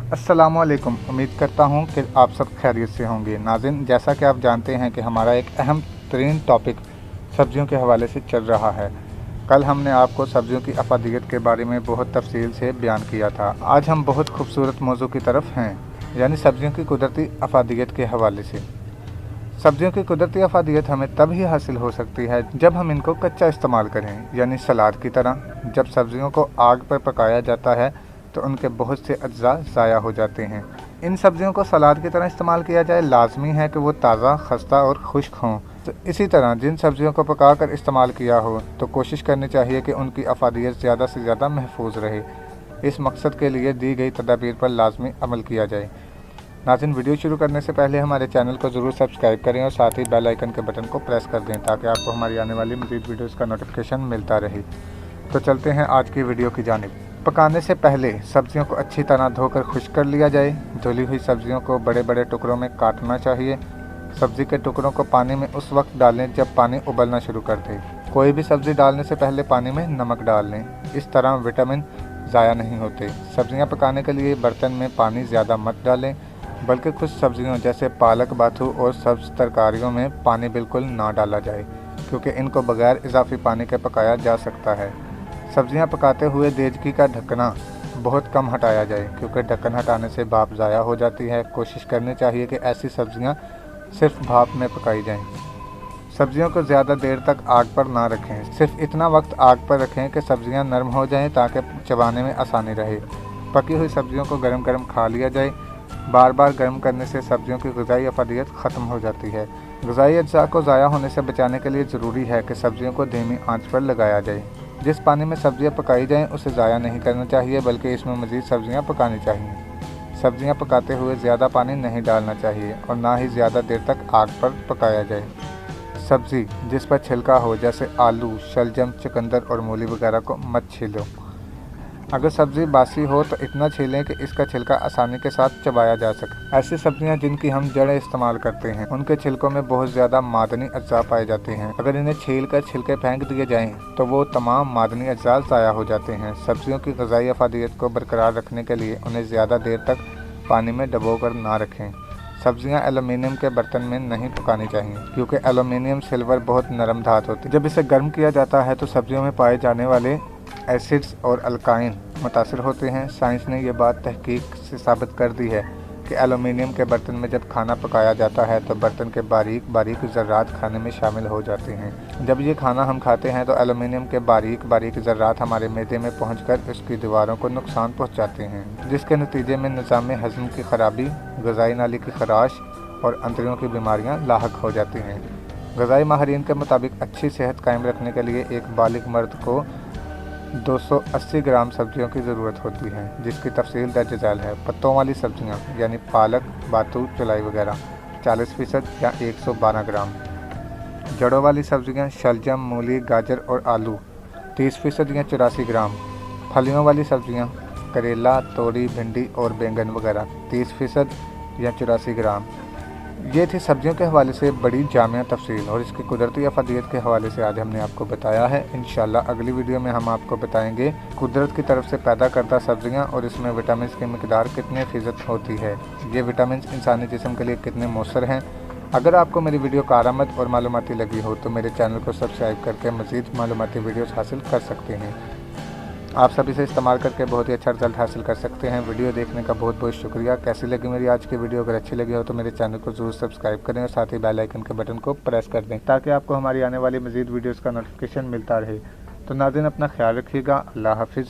अस्सलामुअलैकुम। उम्मीद करता हूँ कि आप सब खैरियत से होंगे। नाज़रीन, जैसा कि आप जानते हैं कि हमारा एक अहम तरीन टॉपिक सब्जियों के हवाले से चल रहा है। कल हमने आपको सब्जियों की अफादियत के बारे में बहुत तफसील से बयान किया था। आज हम बहुत खूबसूरत मौजू की तरफ हैं, यानी सब्जियों की कुदरती अफादियत के हवाले से। सब्जियों की कुदरती अफादियत हमें तब ही हासिल हो सकती है जब हम इनको कच्चा इस्तेमाल करें, यानी सलाद की तरह। जब सब्जियों को आग पर पकाया जाता है तो उनके बहुत से अज्जा ज़ाया हो जाते हैं। इन सब्जियों को सलाद की तरह इस्तेमाल किया जाए, लाजमी है कि वो ताज़ा, खस्ता और खुश्क हों। तो इसी तरह जिन सब्जियों को पका कर इस्तेमाल किया हो तो कोशिश करनी चाहिए कि उनकी अफादियत ज़्यादा से ज़्यादा महफूज रहे। इस मकसद के लिए दी गई तदाबीर पर लाजमी अमल किया जाए। नाज़रीन, वीडियो शुरू करने से पहले हमारे चैनल को ज़रूर सब्सक्राइब करें और साथ ही बेल आइकन के बटन को प्रेस कर दें ताकि आपको हमारी आने वाली मज़ीद वीडियोस का नोटिफिकेशन मिलता रहे। तो चलते हैं आज की वीडियो की जानिब। पकाने से पहले सब्जियों को अच्छी तरह धोकर खुश्क कर लिया जाए। धुली हुई सब्जियों को बड़े बड़े टुकड़ों में काटना चाहिए। सब्ज़ी के टुकड़ों को पानी में उस वक्त डालें जब पानी उबलना शुरू कर दे। कोई भी सब्ज़ी डालने से पहले पानी में नमक डाल लें, इस तरह विटामिन ज़ाया नहीं होते। सब्जियां पकाने के लिए बर्तन में पानी ज़्यादा मत डालें, बल्कि कुछ सब्जियों जैसे पालक, बाथू और सब्ज़ तरकारियों में पानी बिल्कुल ना डाला जाए, क्योंकि इनको बगैर इजाफी पानी के पकाया जा सकता है। सब्जियां पकाते हुए देचकी का ढकना बहुत कम हटाया जाए, क्योंकि ढक्कन हटाने से भाप ज़ाया हो जाती है। कोशिश करनी चाहिए कि ऐसी सब्जियां सिर्फ भाप में पकाई जाएं। सब्जियों को ज़्यादा देर तक आग पर ना रखें, सिर्फ इतना वक्त आग पर रखें कि सब्जियां नरम हो जाएं ताकि चबाने में आसानी रहे। पकी हुई सब्जियों को गरम गरम खा लिया जाए। बार बार गर्म करने से सब्जियों की ग़िज़ाई अफादियत ख़त्म हो जाती है। ग़िज़ाई अज्जा को ज़ाया होने से बचाने के लिए ज़रूरी है कि सब्जियों को धीमी आंच पर लगाया जाए। जिस पानी में सब्जियां पकाई जाएं उसे ज़ाया नहीं करना चाहिए, बल्कि इसमें मज़ीद सब्जियां पकानी चाहिए। सब्जियां पकाते हुए ज़्यादा पानी नहीं डालना चाहिए और ना ही ज़्यादा देर तक आग पर पकाया जाए। सब्ज़ी जिस पर छिलका हो, जैसे आलू, शलजम, चुकंदर और मूली वगैरह को मत छीलो। अगर सब्ज़ी बासी हो तो इतना छीलें कि इसका छिलका आसानी के साथ चबाया जा सके। ऐसी सब्जियां जिनकी हम जड़ें इस्तेमाल करते हैं उनके छिलकों में बहुत ज़्यादा मादनी अज्जा पाए जाते हैं। अगर इन्हें छील कर छिलके फेंक दिए जाएं तो वो तमाम मादनी अज्जा ज़ाया हो जाते हैं। सब्जियों की ग़िज़ाई अफादियत को बरकरार रखने के लिए उन्हें ज़्यादा देर तक पानी में डबो कर ना रखें। सब्जियां एल्युमिनियम के बर्तन में नहीं पकानी चाहिए, क्योंकि एल्युमिनियम सिल्वर बहुत नरम धातु होती है। जब इसे गर्म किया जाता है तो सब्जियों में पाए जाने वाले एसिड्स और अल्काइन मुतासिर होते हैं। साइंस ने यह बात तहकीक से साबित कर दी है कि एल्युमिनियम के बर्तन में जब खाना पकाया जाता है तो बर्तन के बारीक बारीक ज़र्रात खाने में शामिल हो जाते हैं। जब ये खाना हम खाते हैं तो एल्युमिनियम के बारीक बारीक ज़र्रात हमारे मैदे में पहुंचकर उसकी दीवारों को नुकसान पहुंचाते हैं, जिसके नतीजे में निज़ाम हज़म की ख़राबी, ग़िज़ाई नाली की खराश और अंतड़ियों की बीमारियाँ लाहक हो जाती हैं। ग़िज़ाई माहिरीन के मुताबिक अच्छी सेहत कायम रखने के लिए एक बालिग मर्द को 280 ग्राम सब्जियों की ज़रूरत होती है, जिसकी तफसील दर्ज झैल है। पत्तों वाली सब्जियां यानी पालक, बाथू, चुलाई वगैरह 40% या 112 ग्राम। जड़ों वाली सब्जियां शलजम, मूली, गाजर और आलू 30% या 84 ग्राम। फलियों वाली सब्जियां करेला, तोरी, भिंडी और बैंगन वगैरह 30% या 84 ग्राम। ये थी सब्जियों के हवाले से बड़ी जामिया तफसील और इसकी कुदरती अफादियत के हवाले से आज हमने आपको बताया है। इंशाल्लाह अगली वीडियो में हम आपको बताएंगे कुदरत की तरफ से पैदा करता सब्जियां और इसमें विटामिन की मिकदार कितने फ़ीसद होती है। ये विटामिन इंसानी जिस्म के लिए कितने मौसर हैं। अगर आपको मेरी वीडियो कारआमद और मालूमाती लगी हो तो मेरे चैनल को सब्सक्राइब करके मज़ीद मालूमाती वीडियोज़ हासिल कर सकते हैं। आप सभी से इस्तेमाल करके बहुत ही अच्छा रिजल्ट हासिल कर सकते हैं। वीडियो देखने का बहुत बहुत शुक्रिया। कैसी लगी मेरी आज की वीडियो? अगर अच्छी लगी हो तो मेरे चैनल को ज़रूर सब्सक्राइब करें और साथ ही बेल आइकन के बटन को प्रेस कर दें ताकि आपको हमारी आने वाली मज़ीद वीडियोज़ का नोटिफिकेशन मिलता रहे। तो नाज़रीन, अपना ख्याल रखिएगा। अल्लाह हाफिज़।